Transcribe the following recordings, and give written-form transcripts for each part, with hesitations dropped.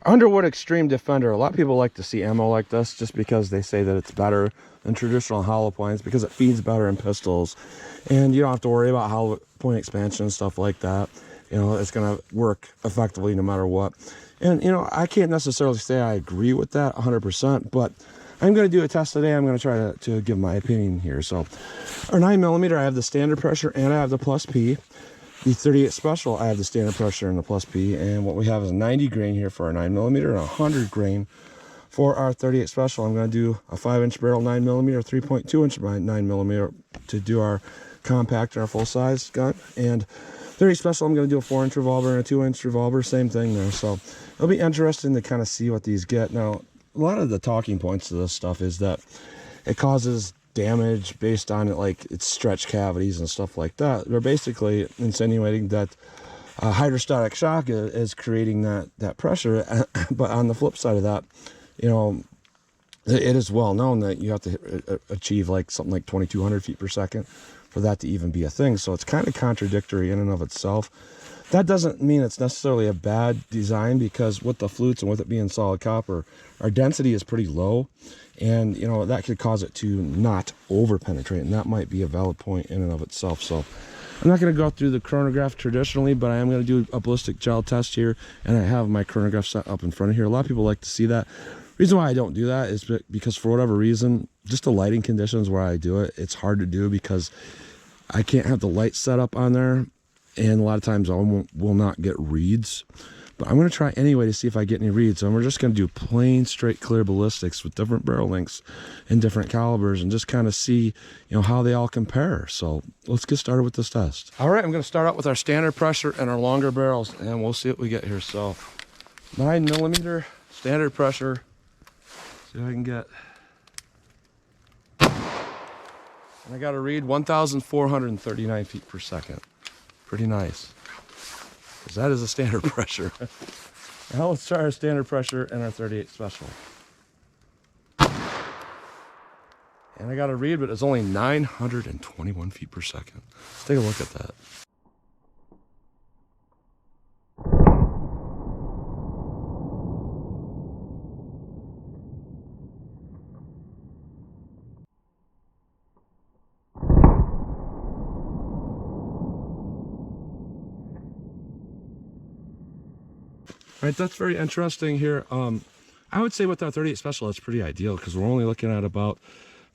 Underwood Xtreme Defender. A lot of people like to see ammo like this just because they say that it's better than traditional hollow points because it feeds better in pistols. And you don't have to worry about hollow point expansion and stuff like that. You know, it's going to work effectively no matter what. And, you know, I can't necessarily say I agree with that 100%, but I'm going to do a test today. I'm going to try to give my opinion here. So, our 9mm, I have the standard pressure and I have the plus P. The 38 Special, I have the standard pressure and the plus P. And what we have is 90 grain here for our 9mm and 100 grain for our 38 Special. I'm going to do a 5-inch barrel 9mm, 3.2-inch 9mm to do our compact and our full-size gun. And 38 Special, I'm going to do a 4-inch revolver and a 2-inch revolver, same thing there. So it'll be interesting to kind of see what these get. Now, a lot of the talking points to this stuff is that it causes damage based on it, like its stretch cavities and stuff like that. They're basically insinuating that hydrostatic shock is creating that pressure. But on the flip side of that, you know, it is well known that you have to achieve like something like 2,200 feet per second for that to even be a thing. So it's kind of contradictory in and of itself. That doesn't mean it's necessarily a bad design, because with the flutes and with it being solid copper, our density is pretty low, and you know that could cause it to not over penetrate, and that might be a valid point in and of itself. So I'm not going to go through the chronograph traditionally, but I am going to do a ballistic gel test here, and I have my chronograph set up in front of here. A lot of people like to see that. Reason why I don't do that is because for whatever reason, just the lighting conditions where I do it, it's hard to do because I can't have the light set up on there, and a lot of times I will not get reads. But I'm going to try anyway to see if I get any reads. And we're just going to do plain, straight, clear ballistics with different barrel lengths and different calibers, and just kind of see, you know, how they all compare. So let's get started with this test. All right, I'm going to start out with our standard pressure and our longer barrels, and we'll see what we get here. So 9mm standard pressure. See if I can get. And I got to read 1,439 feet per second. Pretty nice, because that is a standard pressure. Now let's try our standard pressure and our 38 Special. And I got to read, but it's only 921 feet per second. Let's take a look at that. All right, that's very interesting here. I would say with our 38 Special, it's pretty ideal because we're only looking at about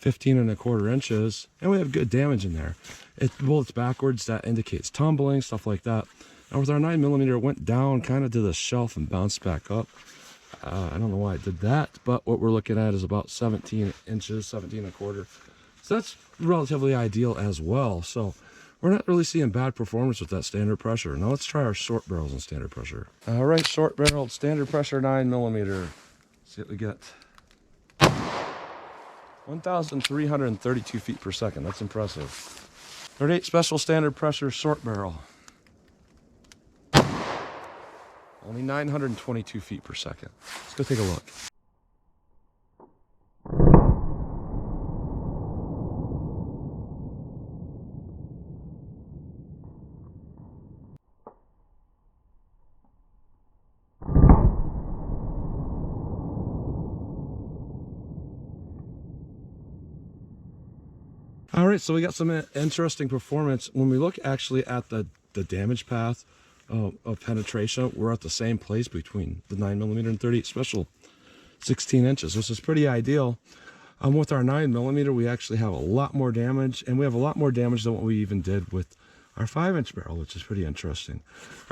15¼ inches, and we have good damage in there. It bullets backwards, that indicates tumbling, stuff like that. Now with our 9mm, it went down kind of to the shelf and bounced back up. I don't know why it did that, but what we're looking at is about 17 inches, 17¼ So that's relatively ideal as well. So we're not really seeing bad performance with that standard pressure. Now let's try our short barrels and standard pressure. All right, short barreled standard pressure 9mm. See what we get. 1,332 feet per second. That's impressive. 38 Special standard pressure short barrel. Only 922 feet per second. Let's go take a look. All right, so we got some interesting performance. When we look actually at the damage path of penetration, we're at the same place between the 9mm and 38 Special, 16 inches, which is pretty ideal. With our 9mm, we actually have a lot more damage, and we have a lot more damage than what we even did with our 5-inch barrel, which is pretty interesting.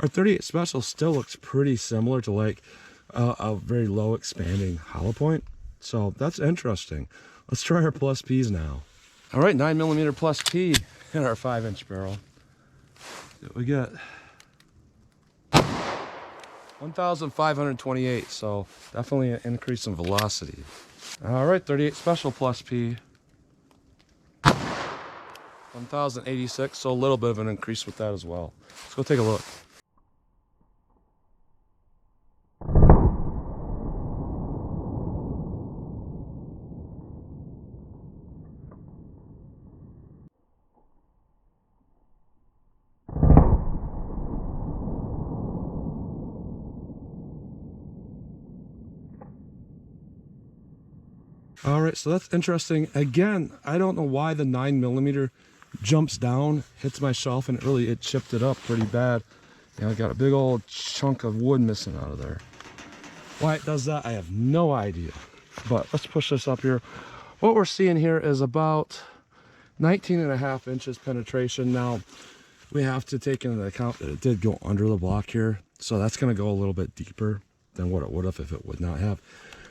Our 38 Special still looks pretty similar to like a very low expanding hollow point, so that's interesting. Let's try our plus P's now. All right, 9mm plus P in our 5-inch barrel. See what we get. 1,528, so definitely an increase in velocity. All right, 38 Special plus P. 1,086, so a little bit of an increase with that as well. Let's go take a look. All right, so that's interesting. Again, I don't know why the 9mm jumps down, hits my shelf, and it chipped it up pretty bad. I got a big old chunk of wood missing out of there. Why it does that, I have no idea. But let's push this up here. What we're seeing here is about 19.5 inches penetration. Now, we have to take into account that it did go under the block here. So that's going to go a little bit deeper than what it would have if it would not have.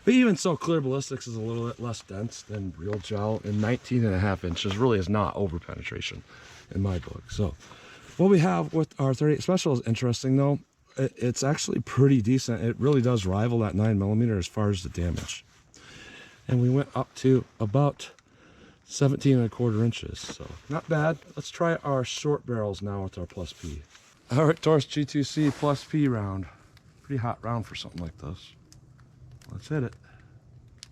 But even so, clear ballistics is a little bit less dense than real gel, and 19.5 inches really is not over penetration in my book. So what we have with our 38 Special is interesting though. It's actually pretty decent. It really does rival that 9mm as far as the damage. And we went up to about 17.25 inches, so not bad. Let's try our short barrels now with our Plus P. All right, Taurus G2C Plus P round. Pretty hot round for something like this. Let's hit it.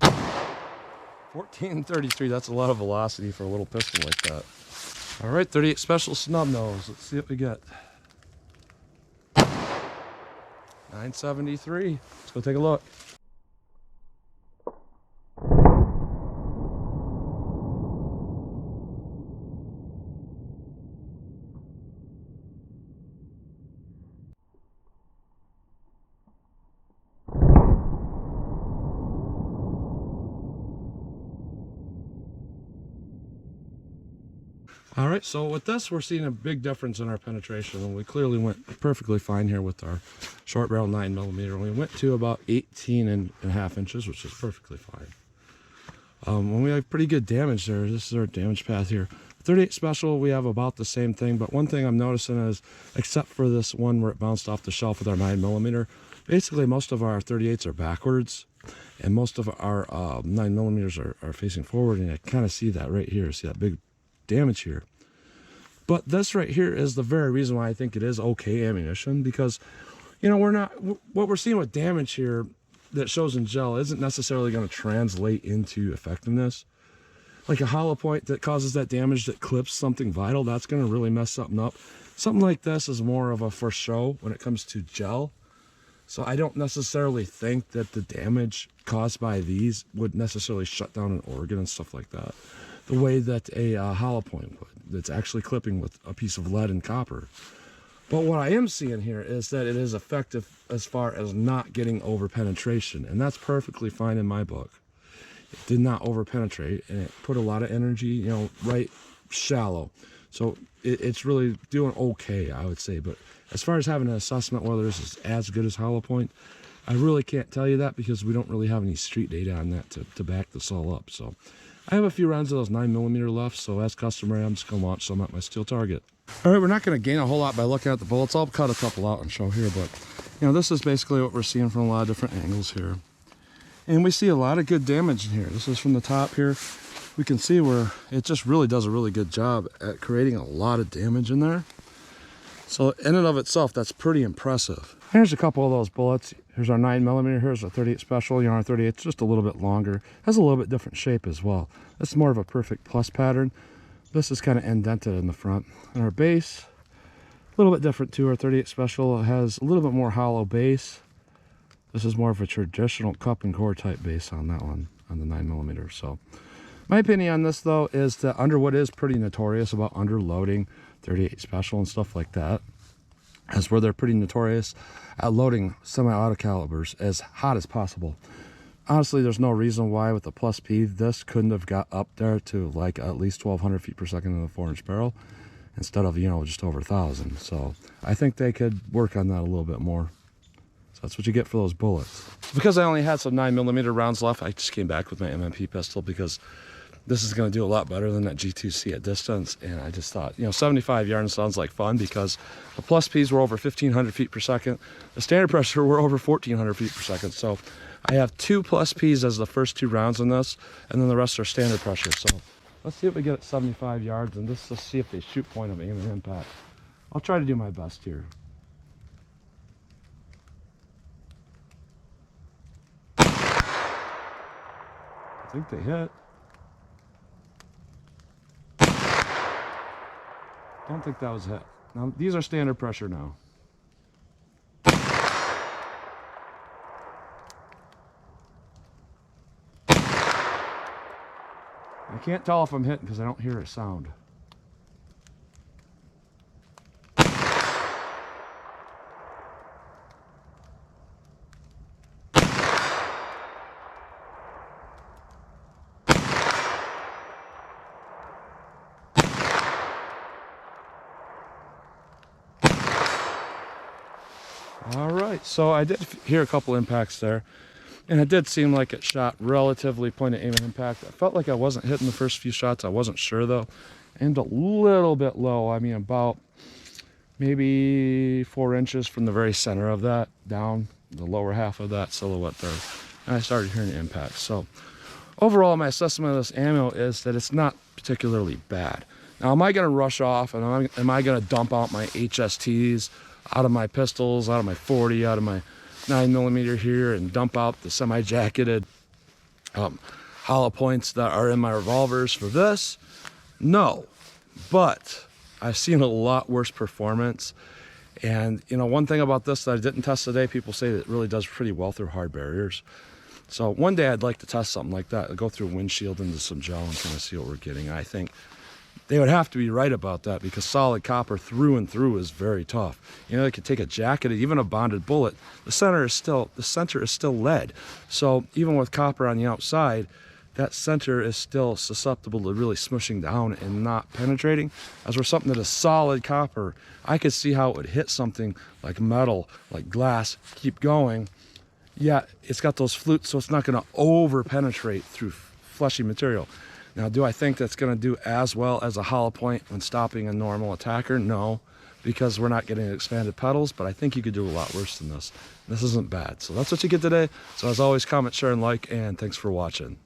1433, that's a lot of velocity for a little pistol like that. All right, 38 Special snub nose. Let's see what we get. 973. Let's go take a look. All right, so with this, we're seeing a big difference in our penetration, and we clearly went perfectly fine here with our short barrel 9mm. We went to about 18.5 inches, which is perfectly fine. When we have pretty good damage there, this is our damage path here. 38 Special, we have about the same thing, but one thing I'm noticing is, except for this one where it bounced off the shelf with our 9mm, basically most of our 38s are backwards, and most of our 9mm are facing forward, and I kind of see that right here. See that big damage here. But this right here is the very reason why I think it is okay ammunition, because what we're seeing with damage here that shows in gel isn't necessarily going to translate into effectiveness. Like a hollow point that causes that damage that clips something vital, that's going to really mess something up. Something like this is more of a for show when it comes to gel. So I don't necessarily think that the damage caused by these would necessarily shut down an organ and stuff like that, the way that a hollow point would, that's actually clipping with a piece of lead and copper. But what I am seeing here is that it is effective as far as not getting over penetration, and that's perfectly fine in my book. It did not over penetrate, and it put a lot of energy, right shallow. So it's really doing okay, I would say. But as far as having an assessment whether this is as good as hollow point, I really can't tell you that, because we don't really have any street data on that to back this all up. So I have a few rounds of those 9mm left, so as customary, I'm just going to launch some at my steel target. All right, we're not going to gain a whole lot by looking at the bullets. I'll cut a couple out and show here, but this is basically what we're seeing from a lot of different angles here. And we see a lot of good damage in here. This is from the top here. We can see where it just really does a really good job at creating a lot of damage in there. So in and of itself, that's pretty impressive. Here's a couple of those bullets. Here's our 9mm. Here's a 38 Special. Our 38's just a little bit longer. Has a little bit different shape as well. This is more of a perfect plus pattern. This is kind of indented in the front. And our base, a little bit different too. Our 38 Special has a little bit more hollow base. This is more of a traditional cup and core type base on that one, on the 9mm. So my opinion on this though is that Underwood is pretty notorious about underloading 38 Special and stuff like that. That's where they're pretty notorious at loading semi-auto calibers as hot as possible. Honestly, there's no reason why with the Plus P this couldn't have got up there to like at least 1,200 feet per second in a 4-inch barrel instead of just over 1,000. So I think they could work on that a little bit more. So that's what you get for those bullets. Because I only had some 9mm rounds left, I just came back with my MMP pistol, because this is going to do a lot better than that G2C at distance. And I just thought, 75 yards sounds like fun, because the Plus Ps were over 1,500 feet per second. The standard pressure were over 1,400 feet per second. So I have 2 Plus Ps as the first 2 rounds in this, and then the rest are standard pressure. So let's see if we get at 75 yards, and let's see if they shoot point of aim and impact. I'll try to do my best here. I think they hit. Don't think that was hit. Now, these are standard pressure now. I can't tell if I'm hitting because I don't hear a sound. All right, so I did hear a couple impacts there, and it did seem like it shot relatively point of aim and impact. I felt like I wasn't hitting the first few shots. I wasn't sure though. And a little bit low. I mean, about maybe 4 inches from the very center of that down, the lower half of that silhouette there. And I started hearing the impact. So overall, my assessment of this ammo is that it's not particularly bad. Now, am I going to rush off and am I going to dump out my HSTs out of my pistols, out of my 40, out of my 9mm here, and dump out the semi-jacketed hollow points that are in my revolvers for this? No, but I've seen a lot worse performance. And you know, one thing about this that I didn't test today, people say that it really does pretty well through hard barriers. So one day I'd like to test something like that, go through a windshield into some gel and kind of see what we're getting. And I think they would have to be right about that, because solid copper through and through is very tough. You know, they could take a jacketed, even a bonded bullet. The center is still lead. So even with copper on the outside, that center is still susceptible to really smushing down and not penetrating. As for something that is solid copper, I could see how it would hit something like metal, like glass, keep going. Yeah, it's got those flutes, so it's not going to over penetrate through fleshy material. Now, do I think that's going to do as well as a hollow point when stopping a normal attacker? No, because we're not getting expanded pedals, but I think you could do a lot worse than this. This isn't bad. So that's what you get today. So as always, comment, share, and like, and thanks for watching.